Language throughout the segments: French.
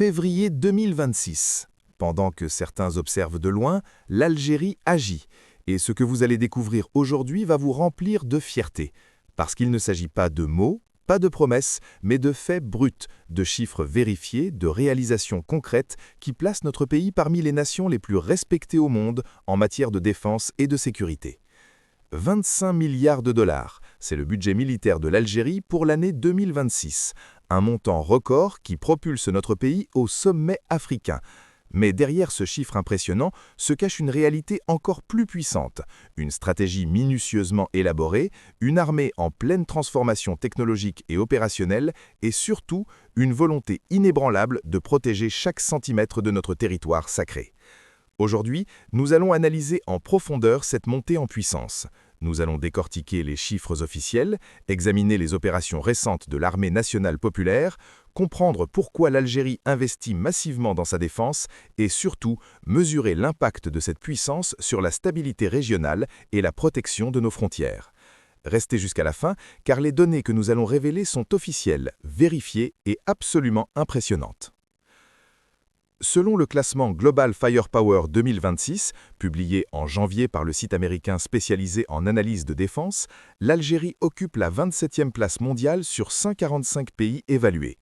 Février 2026. Pendant que certains observent de loin, l'Algérie agit. Et ce que vous allez découvrir aujourd'hui va vous remplir de fierté. Parce qu'il ne s'agit pas de mots, pas de promesses, mais de faits bruts, de chiffres vérifiés, de réalisations concrètes qui placent notre pays parmi les nations les plus respectées au monde en matière de défense et de sécurité. 25 milliards de dollars, c'est le budget militaire de l'Algérie pour l'année 2026, un montant record qui propulse notre pays au sommet africain. Mais derrière ce chiffre impressionnant se cache une réalité encore plus puissante, une stratégie minutieusement élaborée, une armée en pleine transformation technologique et opérationnelle et surtout une volonté inébranlable de protéger chaque centimètre de notre territoire sacré. Aujourd'hui, nous allons analyser en profondeur cette montée en puissance. Nous allons décortiquer les chiffres officiels, examiner les opérations récentes de l'armée nationale populaire, comprendre pourquoi l'Algérie investit massivement dans sa défense et surtout mesurer l'impact de cette puissance sur la stabilité régionale et la protection de nos frontières. Restez jusqu'à la fin car les données que nous allons révéler sont officielles, vérifiées et absolument impressionnantes. Selon le classement Global Firepower 2026, publié en janvier par le site américain spécialisé en analyse de défense, l'Algérie occupe la 27e place mondiale sur 145 pays évalués.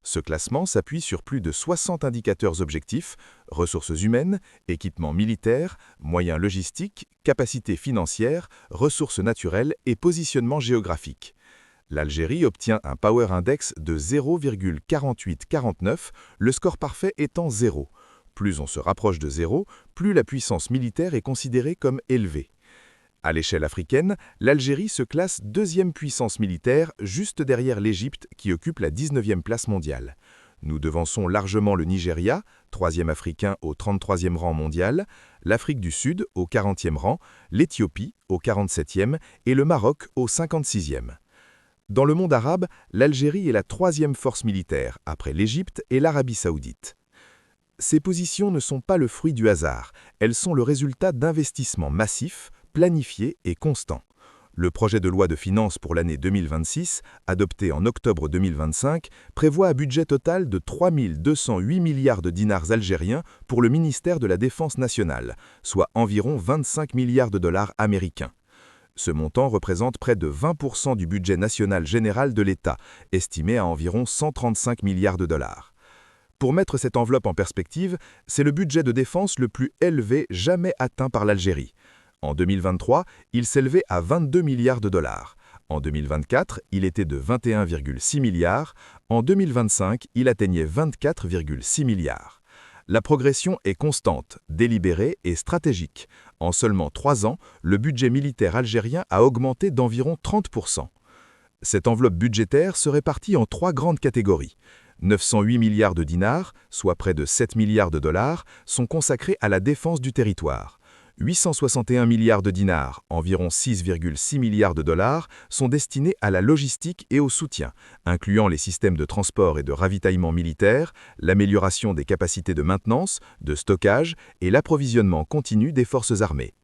Ce classement s'appuie sur plus de 60 indicateurs objectifs, ressources humaines, équipements militaires, moyens logistiques, capacités financières, ressources naturelles et positionnement géographique. L'Algérie obtient un Power Index de 0,4849, le score parfait étant 0. Plus on se rapproche de 0, plus la puissance militaire est considérée comme élevée. À l'échelle africaine, l'Algérie se classe deuxième puissance militaire, juste derrière l'Égypte qui occupe la 19e place mondiale. Nous devançons largement le Nigeria, troisième africain au 33e rang mondial, l'Afrique du Sud au 40e rang, l'Éthiopie au 47e et le Maroc au 56e. Dans le monde arabe, l'Algérie est la troisième force militaire, après l'Égypte et l'Arabie saoudite. Ces positions ne sont pas le fruit du hasard, elles sont le résultat d'investissements massifs, planifiés et constants. Le projet de loi de finances pour l'année 2026, adopté en octobre 2025, prévoit un budget total de 3 208 milliards de dinars algériens pour le ministère de la Défense nationale, soit environ 25 milliards de dollars américains. Ce montant représente près de 20% du budget national général de l'État, estimé à environ 135 milliards de dollars. Pour mettre cette enveloppe en perspective, c'est le budget de défense le plus élevé jamais atteint par l'Algérie. En 2023, il s'élevait à 22 milliards de dollars. En 2024, il était de 21,6 milliards. En 2025, il atteignait 24,6 milliards. La progression est constante, délibérée et stratégique. En seulement 3 ans, le budget militaire algérien a augmenté d'environ 30%. Cette enveloppe budgétaire se répartit en 3 grandes catégories. 908 milliards de dinars, soit près de 7 milliards de dollars, sont consacrés à la défense du territoire. 861 milliards de dinars, environ 6,6 milliards de dollars, sont destinés à la logistique et au soutien, incluant les systèmes de transport et de ravitaillement militaire, l'amélioration des capacités de maintenance, de stockage et l'approvisionnement continu des forces armées.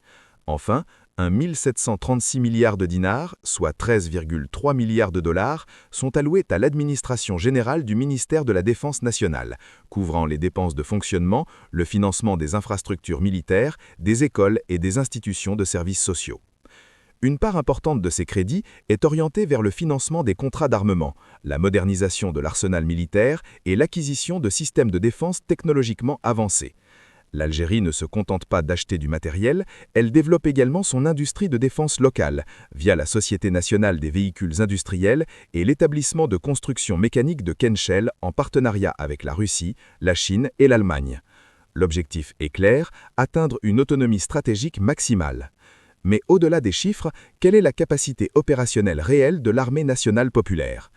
Enfin, 1 736 milliards de dinars, soit 13,3 milliards de dollars, sont alloués à l'administration générale du ministère de la Défense nationale, couvrant les dépenses de fonctionnement, le financement des infrastructures militaires, des écoles et des institutions de services sociaux. Une part importante de ces crédits est orientée vers le financement des contrats d'armement, la modernisation de l'arsenal militaire et l'acquisition de systèmes de défense technologiquement avancés. L'Algérie ne se contente pas d'acheter du matériel, elle développe également son industrie de défense locale, via la Société nationale des véhicules industriels et l'établissement de construction mécanique de Kenchel en partenariat avec la Russie, la Chine et l'Allemagne. L'objectif est clair, atteindre une autonomie stratégique maximale. Mais au-delà des chiffres, quelle est la capacité opérationnelle réelle de l'armée nationale populaire?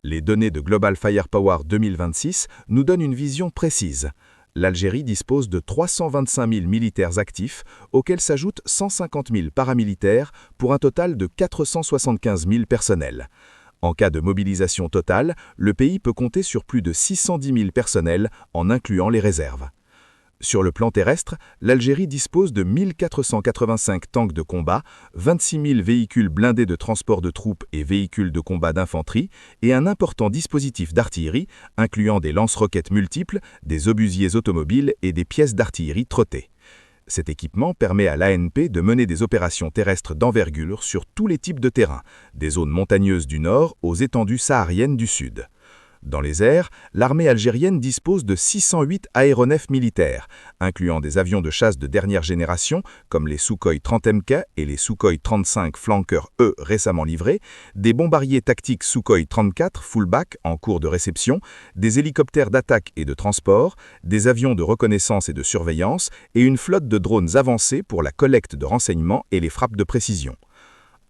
Les données de Global Firepower 2026 nous donnent une vision précise. L'Algérie dispose de 325 000 militaires actifs, auxquels s'ajoutent 150 000 paramilitaires, pour un total de 475 000 personnels. En cas de mobilisation totale, le pays peut compter sur plus de 610 000 personnels, en incluant les réserves. Sur le plan terrestre, l'Algérie dispose de 1485 tanks de combat, 26 000 véhicules blindés de transport de troupes et véhicules de combat d'infanterie, et un important dispositif d'artillerie, incluant des lance-roquettes multiples, des obusiers automobiles et des pièces d'artillerie trottées. Cet équipement permet à l'ANP de mener des opérations terrestres d'envergure sur tous les types de terrains, des zones montagneuses du nord aux étendues sahariennes du sud. Dans les airs, l'armée algérienne dispose de 608 aéronefs militaires, incluant des avions de chasse de dernière génération comme les Sukhoi 30MK et les Sukhoi 35 Flanker E récemment livrés, des bombardiers tactiques Sukhoi 34 Fullback en cours de réception, des hélicoptères d'attaque et de transport, des avions de reconnaissance et de surveillance et une flotte de drones avancés pour la collecte de renseignements et les frappes de précision.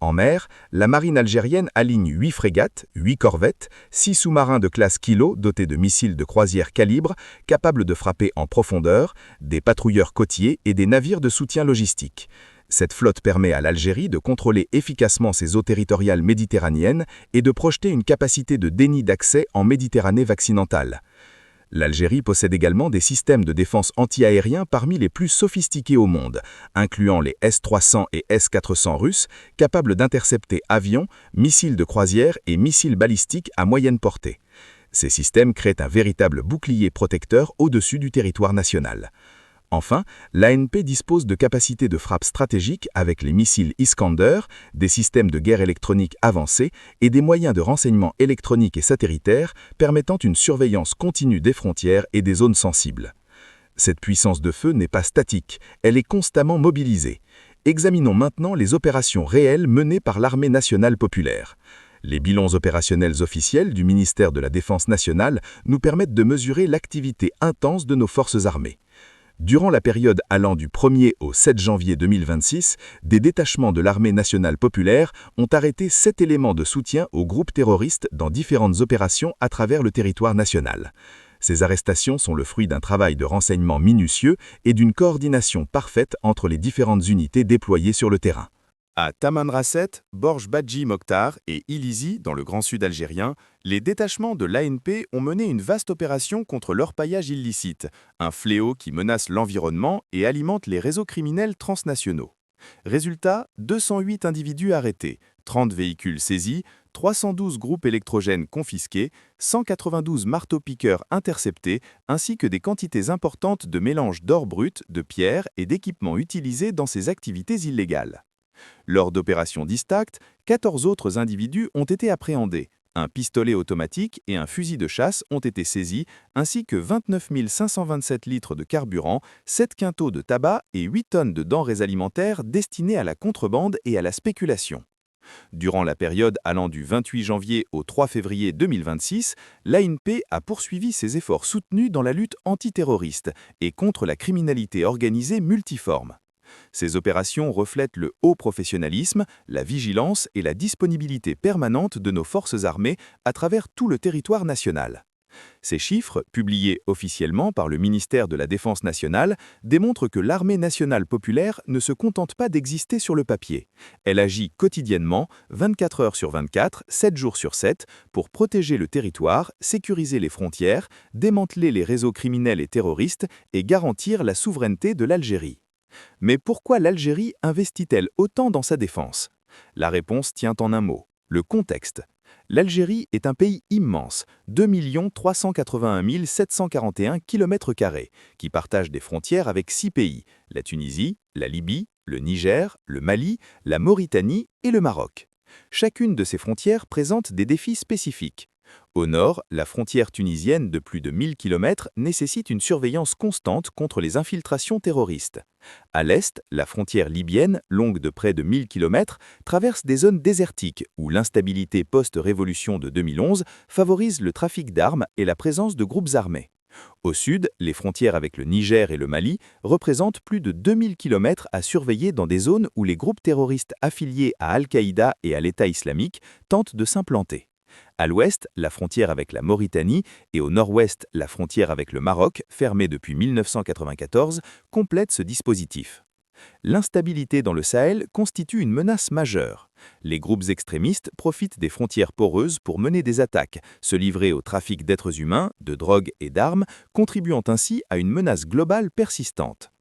En mer, la marine algérienne aligne 8 frégates, 8 corvettes, 6 sous-marins de classe Kilo dotés de missiles de croisière calibre capables de frapper en profondeur, des patrouilleurs côtiers et des navires de soutien logistique. Cette flotte permet à l'Algérie de contrôler efficacement ses eaux territoriales méditerranéennes et de projeter une capacité de déni d'accès en Méditerranée vaccinantale. L'Algérie possède également des systèmes de défense anti-aériens parmi les plus sophistiqués au monde, incluant les S-300 et S-400 russes, capables d'intercepter avions, missiles de croisière et missiles balistiques à moyenne portée. Ces systèmes créent un véritable bouclier protecteur au-dessus du territoire national. Enfin, l'ANP dispose de capacités de frappe stratégiques avec les missiles Iskander, des systèmes de guerre électronique avancés et des moyens de renseignement électronique et satellitaire permettant une surveillance continue des frontières et des zones sensibles. Cette puissance de feu n'est pas statique, elle est constamment mobilisée. Examinons maintenant les opérations réelles menées par l'armée nationale populaire. Les bilans opérationnels officiels du ministère de la Défense nationale nous permettent de mesurer l'activité intense de nos forces armées. Durant la période allant du 1er au 7 janvier 2026, des détachements de l'armée nationale populaire ont arrêté 7 éléments de soutien aux groupes terroristes dans différentes opérations à travers le territoire national. Ces arrestations sont le fruit d'un travail de renseignement minutieux et d'une coordination parfaite entre les différentes unités déployées sur le terrain. À Tamanrasset, Borj Badji Mokhtar et Ilizi, dans le Grand Sud algérien, les détachements de l'ANP ont mené une vaste opération contre l'orpaillage illicite, un fléau qui menace l'environnement et alimente les réseaux criminels transnationaux. Résultat, 208 individus arrêtés, 30 véhicules saisis, 312 groupes électrogènes confisqués, 192 marteaux-piqueurs interceptés, ainsi que des quantités importantes de mélanges d'or brut, de pierres et d'équipements utilisés dans ces activités illégales. Lors d'opérations distinctes, 14 autres individus ont été appréhendés. Un pistolet automatique et un fusil de chasse ont été saisis, ainsi que 29 527 litres de carburant, 7 quintaux de tabac et 8 tonnes de denrées alimentaires destinées à la contrebande et à la spéculation. Durant la période allant du 28 janvier au 3 février 2026, l'ANP a poursuivi ses efforts soutenus dans la lutte antiterroriste et contre la criminalité organisée multiforme. Ces opérations reflètent le haut professionnalisme, la vigilance et la disponibilité permanente de nos forces armées à travers tout le territoire national. Ces chiffres, publiés officiellement par le ministère de la Défense nationale, démontrent que l'armée nationale populaire ne se contente pas d'exister sur le papier. Elle agit quotidiennement, 24 heures sur 24, 7 jours sur 7, pour protéger le territoire, sécuriser les frontières, démanteler les réseaux criminels et terroristes et garantir la souveraineté de l'Algérie. Mais pourquoi l'Algérie investit-elle autant dans sa défense? La réponse tient en un mot, le contexte. L'Algérie est un pays immense, 2 381 741 km², qui partage des frontières avec 6 pays, la Tunisie, la Libye, le Niger, le Mali, la Mauritanie et le Maroc. Chacune de ces frontières présente des défis spécifiques. Au nord, la frontière tunisienne de plus de 1000 km nécessite une surveillance constante contre les infiltrations terroristes. À l'est, la frontière libyenne, longue de près de 1000 km, traverse des zones désertiques où l'instabilité post-révolution de 2011 favorise le trafic d'armes et la présence de groupes armés. Au sud, les frontières avec le Niger et le Mali représentent plus de 2000 km à surveiller dans des zones où les groupes terroristes affiliés à Al-Qaïda et à l'État islamique tentent de s'implanter. À l'ouest, la frontière avec la Mauritanie et au nord-ouest, la frontière avec le Maroc, fermée depuis 1994, complètent ce dispositif. L'instabilité dans le Sahel constitue une menace majeure. Les groupes extrémistes profitent des frontières poreuses pour mener des attaques, se livrer au trafic d'êtres humains, de drogue et d'armes, contribuant ainsi à une menace globale persistante.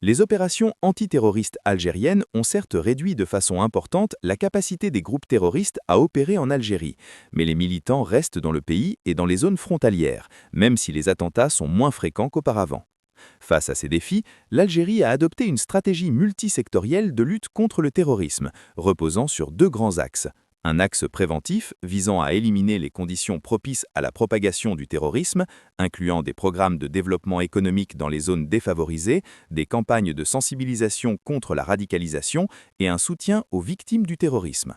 Les opérations antiterroristes algériennes ont certes réduit de façon importante la capacité des groupes terroristes à opérer en Algérie, mais les militants restent dans le pays et dans les zones frontalières, même si les attentats sont moins fréquents qu'auparavant. Face à ces défis, l'Algérie a adopté une stratégie multisectorielle de lutte contre le terrorisme, reposant sur deux grands axes. Un axe préventif visant à éliminer les conditions propices à la propagation du terrorisme, incluant des programmes de développement économique dans les zones défavorisées, des campagnes de sensibilisation contre la radicalisation et un soutien aux victimes du terrorisme.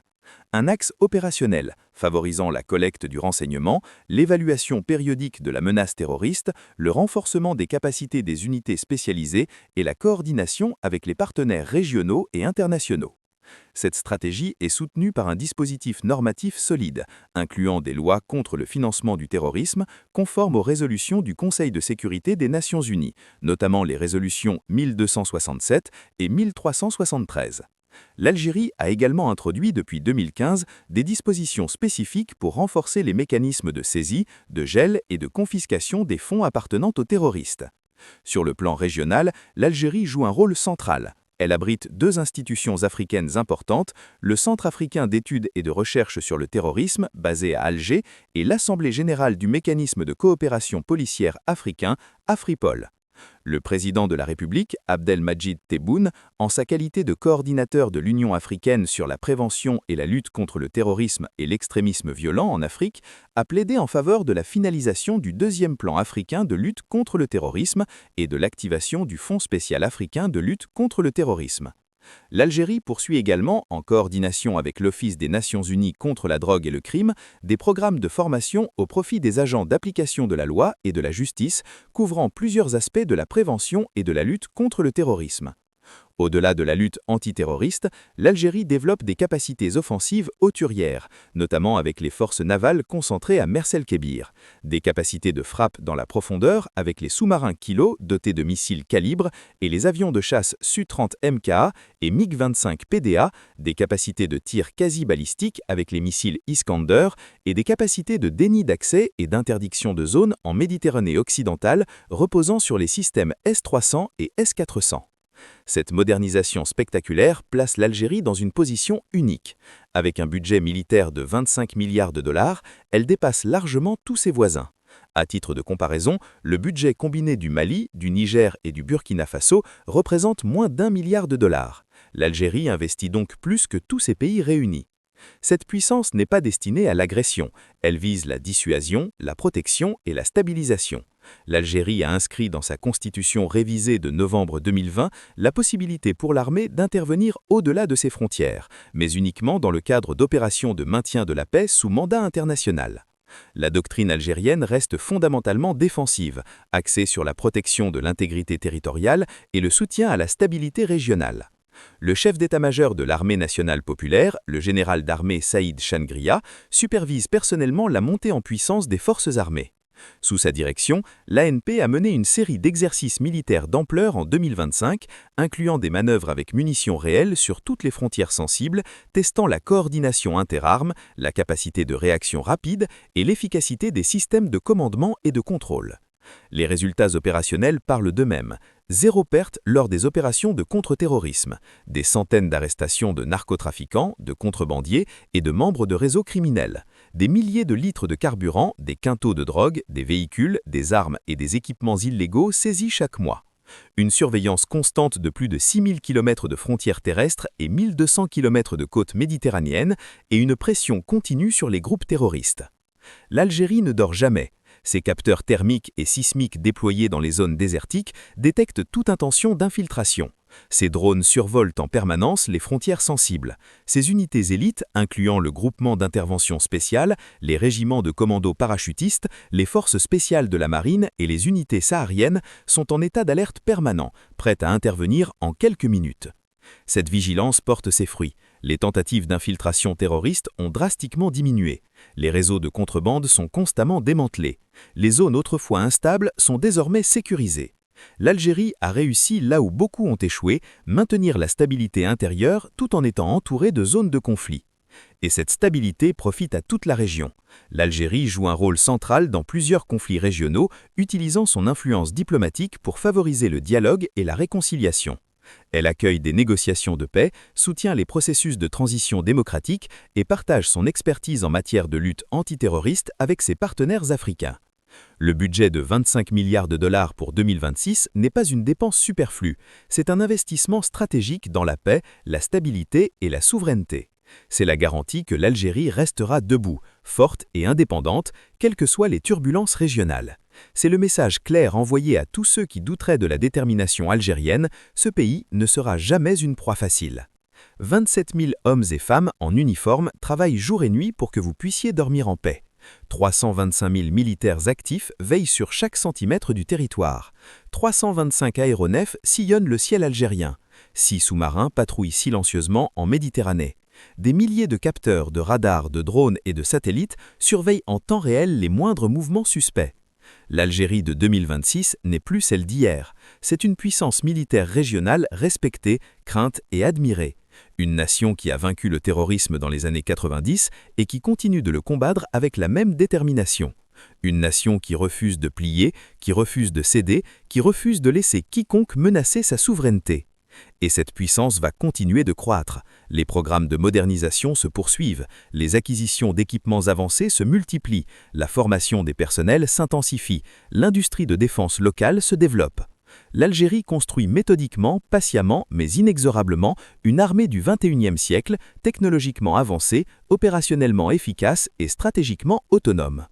Un axe opérationnel, favorisant la collecte du renseignement, l'évaluation périodique de la menace terroriste, le renforcement des capacités des unités spécialisées et la coordination avec les partenaires régionaux et internationaux. Cette stratégie est soutenue par un dispositif normatif solide, incluant des lois contre le financement du terrorisme, conformes aux résolutions du Conseil de sécurité des Nations Unies, notamment les résolutions 1267 et 1373. L'Algérie a également introduit depuis 2015 des dispositions spécifiques pour renforcer les mécanismes de saisie, de gel et de confiscation des fonds appartenant aux terroristes. Sur le plan régional, l'Algérie joue un rôle central. Elle abrite deux institutions africaines importantes, le Centre africain d'études et de recherche sur le terrorisme, basé à Alger, et l'Assemblée générale du mécanisme de coopération policière africain, Afripol. Le président de la République, Abdelmadjid Tebboune, en sa qualité de coordinateur de l'Union africaine sur la prévention et la lutte contre le terrorisme et l'extrémisme violent en Afrique, a plaidé en faveur de la finalisation du deuxième plan africain de lutte contre le terrorisme et de l'activation du Fonds spécial africain de lutte contre le terrorisme. L'Algérie poursuit également, en coordination avec l'Office des Nations Unies contre la drogue et le crime, des programmes de formation au profit des agents d'application de la loi et de la justice, couvrant plusieurs aspects de la prévention et de la lutte contre le terrorisme. Au-delà de la lutte antiterroriste, l'Algérie développe des capacités offensives hauturières, notamment avec les forces navales concentrées à Mers el-Kébir, des capacités de frappe dans la profondeur avec les sous-marins Kilo dotés de missiles calibre et les avions de chasse Su-30 MKA et MiG-25 PDA, des capacités de tir quasi-balistique avec les missiles Iskander et des capacités de déni d'accès et d'interdiction de zone en Méditerranée occidentale reposant sur les systèmes S-300 et S-400. Cette modernisation spectaculaire place l'Algérie dans une position unique. Avec un budget militaire de 25 milliards de dollars, elle dépasse largement tous ses voisins. À titre de comparaison, le budget combiné du Mali, du Niger et du Burkina Faso représente moins d'1 milliard de dollars. L'Algérie investit donc plus que tous ces pays réunis. Cette puissance n'est pas destinée à l'agression, elle vise la dissuasion, la protection et la stabilisation. L'Algérie a inscrit dans sa constitution révisée de novembre 2020 la possibilité pour l'armée d'intervenir au-delà de ses frontières, mais uniquement dans le cadre d'opérations de maintien de la paix sous mandat international. La doctrine algérienne reste fondamentalement défensive, axée sur la protection de l'intégrité territoriale et le soutien à la stabilité régionale. Le chef d'état-major de l'armée nationale populaire, le général d'armée Saïd Changria, supervise personnellement la montée en puissance des forces armées. Sous sa direction, l'ANP a mené une série d'exercices militaires d'ampleur en 2025, incluant des manœuvres avec munitions réelles sur toutes les frontières sensibles, testant la coordination interarmes, la capacité de réaction rapide et l'efficacité des systèmes de commandement et de contrôle. Les résultats opérationnels parlent d'eux-mêmes. 0 perte lors des opérations de contre-terrorisme, des centaines d'arrestations de narcotrafiquants, de contrebandiers et de membres de réseaux criminels, des milliers de litres de carburant, des quintaux de drogue, des véhicules, des armes et des équipements illégaux saisis chaque mois. Une surveillance constante de plus de 6000 km de frontières terrestres et 1200 km de côtes méditerranéennes et une pression continue sur les groupes terroristes. L'Algérie ne dort jamais. Ses capteurs thermiques et sismiques déployés dans les zones désertiques détectent toute intention d'infiltration. Ces drones survolent en permanence les frontières sensibles. Ces unités élites, incluant le groupement d'intervention spéciale, les régiments de commandos parachutistes, les forces spéciales de la marine et les unités sahariennes, sont en état d'alerte permanent, prêtes à intervenir en quelques minutes. Cette vigilance porte ses fruits. Les tentatives d'infiltration terroriste ont drastiquement diminué. Les réseaux de contrebande sont constamment démantelés. Les zones autrefois instables sont désormais sécurisées. L'Algérie a réussi là où beaucoup ont échoué, maintenir la stabilité intérieure tout en étant entourée de zones de conflit. Et cette stabilité profite à toute la région. L'Algérie joue un rôle central dans plusieurs conflits régionaux, utilisant son influence diplomatique pour favoriser le dialogue et la réconciliation. Elle accueille des négociations de paix, soutient les processus de transition démocratique et partage son expertise en matière de lutte antiterroriste avec ses partenaires africains. Le budget de 25 milliards de dollars pour 2026 n'est pas une dépense superflue, c'est un investissement stratégique dans la paix, la stabilité et la souveraineté. C'est la garantie que l'Algérie restera debout, forte et indépendante, quelles que soient les turbulences régionales. C'est le message clair envoyé à tous ceux qui douteraient de la détermination algérienne, ce pays ne sera jamais une proie facile. 27 000 hommes et femmes en uniforme travaillent jour et nuit pour que vous puissiez dormir en paix. 325 000 militaires actifs veillent sur chaque centimètre du territoire. 325 aéronefs sillonnent le ciel algérien. 6 sous-marins patrouillent silencieusement en Méditerranée. Des milliers de capteurs, de radars, de drones et de satellites surveillent en temps réel les moindres mouvements suspects. L'Algérie de 2026 n'est plus celle d'hier. C'est une puissance militaire régionale respectée, crainte et admirée. Une nation qui a vaincu le terrorisme dans les années 90 et qui continue de le combattre avec la même détermination. Une nation qui refuse de plier, qui refuse de céder, qui refuse de laisser quiconque menacer sa souveraineté. Et cette puissance va continuer de croître. Les programmes de modernisation se poursuivent, les acquisitions d'équipements avancés se multiplient, la formation des personnels s'intensifie, l'industrie de défense locale se développe. L'Algérie construit méthodiquement, patiemment, mais inexorablement, une armée du XXIe siècle, technologiquement avancée, opérationnellement efficace et stratégiquement autonome.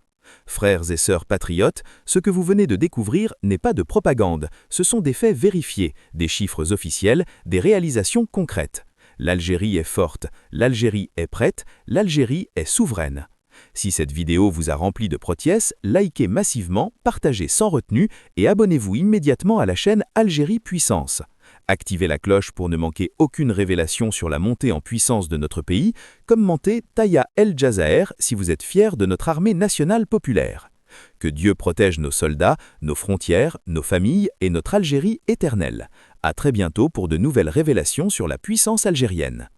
Frères et sœurs patriotes, ce que vous venez de découvrir n'est pas de propagande, ce sont des faits vérifiés, des chiffres officiels, des réalisations concrètes. L'Algérie est forte, l'Algérie est prête, l'Algérie est souveraine. Si cette vidéo vous a rempli de protiesses, likez massivement, partagez sans retenue et abonnez-vous immédiatement à la chaîne Algérie Puissance. Activez la cloche pour ne manquer aucune révélation sur la montée en puissance de notre pays, commentez Taya El Jazaer si vous êtes fier de notre armée nationale populaire. Que Dieu protège nos soldats, nos frontières, nos familles et notre Algérie éternelle. À très bientôt pour de nouvelles révélations sur la puissance algérienne.